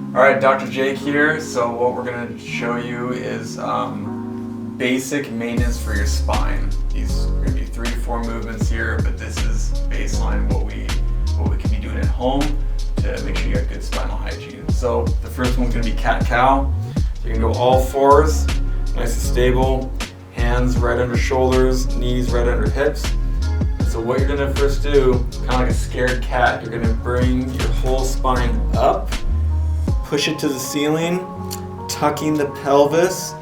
Alright, Dr. Jake here. So what we're going to show you is basic maintenance for your spine. These are going to be 3 to 4 movements here, but this is baseline what we can be doing at home to make sure you have good spinal hygiene. So the first one's going to be cat-cow. So you can go all fours, nice and stable, hands right under shoulders, knees right under hips. So what you're going to first do, kind of like a scared cat, you're going to bring your whole spine up, push it to the ceiling, tucking the pelvis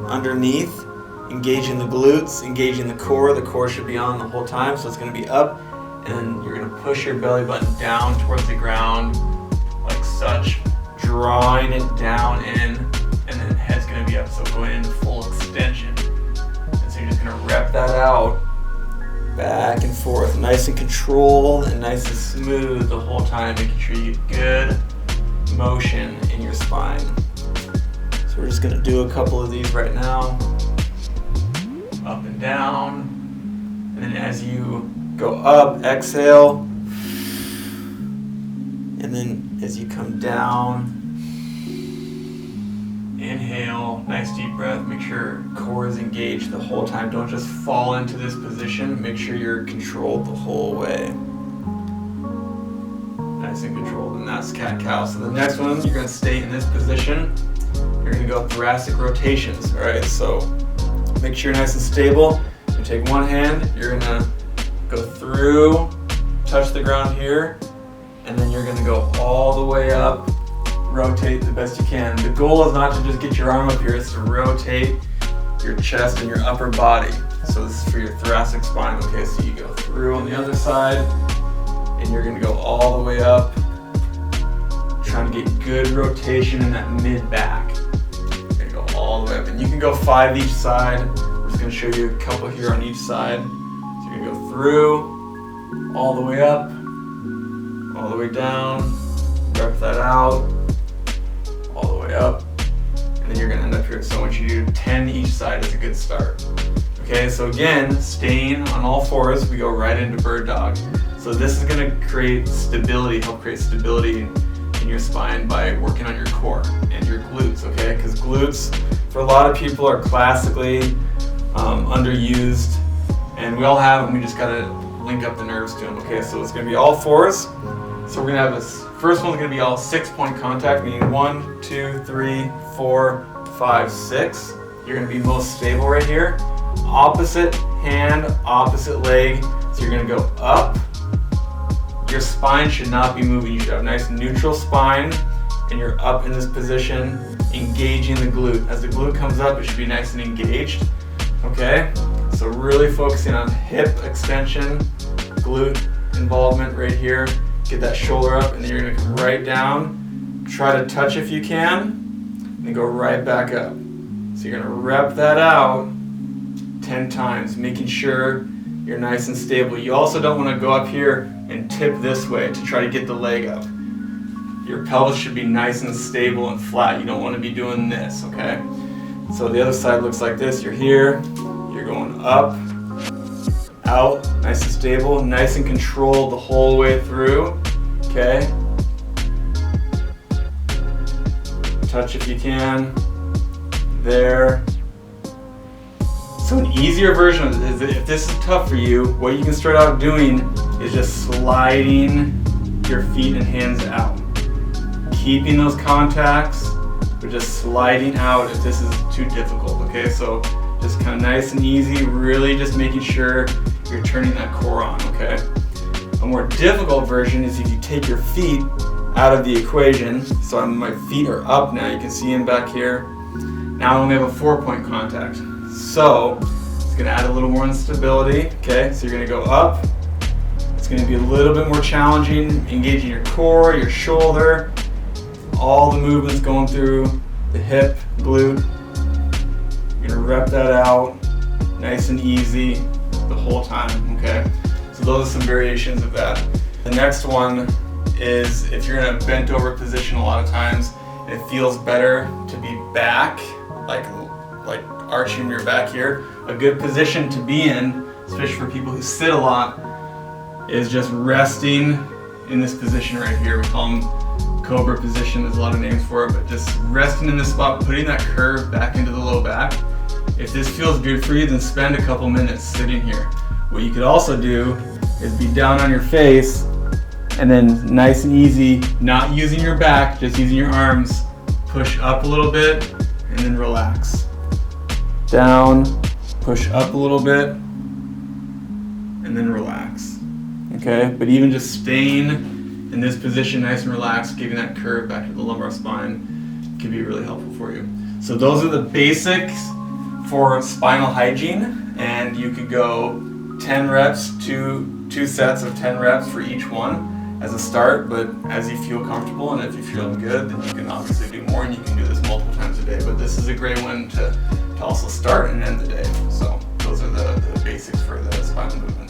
underneath, engaging the glutes, engaging the core. The core should be on the whole time, so it's going to be up, and you're going to push your belly button down towards the ground like such, drawing it down in, and then the head's going to be up, so going into full extension. And so you're just going to rep that out back and forth, nice and controlled and nice and smooth the whole time, making sure you get good motion in your spine. So we're just going to do a couple of these right now. Up and down. And then as you go up, exhale. And then as you come down, inhale, nice deep breath. Make sure core is engaged the whole time. Don't just fall into this position. Make sure you're controlled the whole way. Nice and controlled, and that's cat-cow. So the next one, you're going to stay in this position. You're going to go thoracic rotations. All right, so make sure you're nice and stable. You take one hand, you're going to go through, touch the ground here, and then you're going to go all the way up, rotate the best you can. The goal is not to just get your arm up here, it's to rotate your chest and your upper body. So this is for your thoracic spine. Okay, so you go through on the other side, and you're going to go all the way up, trying to get good rotation in that mid-back. You're going to go all the way up, and you can go 5 each side. I'm just going to show you a couple here on each side. So you're going to go through, all the way up, all the way down, rep that out, all the way up, and then you're going to end up here. So once you do 10 each side is a good start. Okay, so again, staying on all fours, we go right into bird dog. So this is going to create stability, help create stability in your spine by working on your core and your glutes, okay? Because glutes, for a lot of people, are classically underused, and we all have them, we just got to link up the nerves to them, okay? So it's going to be all fours. So we're going to have this, first one's going to be all 6-point contact, meaning 1, 2, 3, 4, 5, 6. You're going to be most stable right here. Opposite hand, opposite leg, so you're going to go up. Your spine should not be moving. You should have a nice neutral spine, and you're up in this position, engaging the glute. As the glute comes up, it should be nice and engaged. Okay? So really focusing on hip extension, glute involvement right here. Get that shoulder up, and then you're going to come right down. Try to touch if you can, and then go right back up. So you're going to rep that out 10 times, making sure you're nice and stable. You also don't want to go up here and tip this way to try to get the leg up. Your pelvis should be nice and stable and flat. You don't want to be doing this, okay? So the other side looks like this. You're here, you're going up, out, nice and stable, nice and controlled the whole way through, okay? Touch if you can, there. So an easier version of it is that if this is tough for you, what you can start out doing is just sliding your feet and hands out. Keeping those contacts, but just sliding out if this is too difficult, okay? So just kind of nice and easy, really just making sure you're turning that core on, okay? A more difficult version is if you take your feet out of the equation. So my feet are up now, you can see them back here. Now I only have a 4-point contact. So it's going to add a little more instability, okay? So you're going to go up. It's going to be a little bit more challenging, engaging your core, your shoulder, all the movements going through the hip, glute. You're going to rep that out nice and easy the whole time, okay? So those are some variations of that. The next one is if you're in a bent over position a lot of times, and it feels better to be back, like arching your back here. A good position to be in, especially for people who sit a lot, is just resting in this position right here. We call them cobra position, there's a lot of names for it, but just resting in this spot, putting that curve back into the low back. If this feels good for you, then spend a couple minutes sitting here. What you could also do is be down on your face and then nice and easy, not using your back, just using your arms, push up a little bit and then relax. Down, push up a little bit and then relax. Okay, but even just staying in this position nice and relaxed, giving that curve back to the lumbar spine can be really helpful for you. So those are the basics for spinal hygiene, and you could go 10 reps, two sets of 10 reps for each one as a start, but as you feel comfortable and if you're feeling good, then you can obviously do more and you can do this multiple times a day, but this is a great one to also start and end the day. So those are the basics for the spinal movements.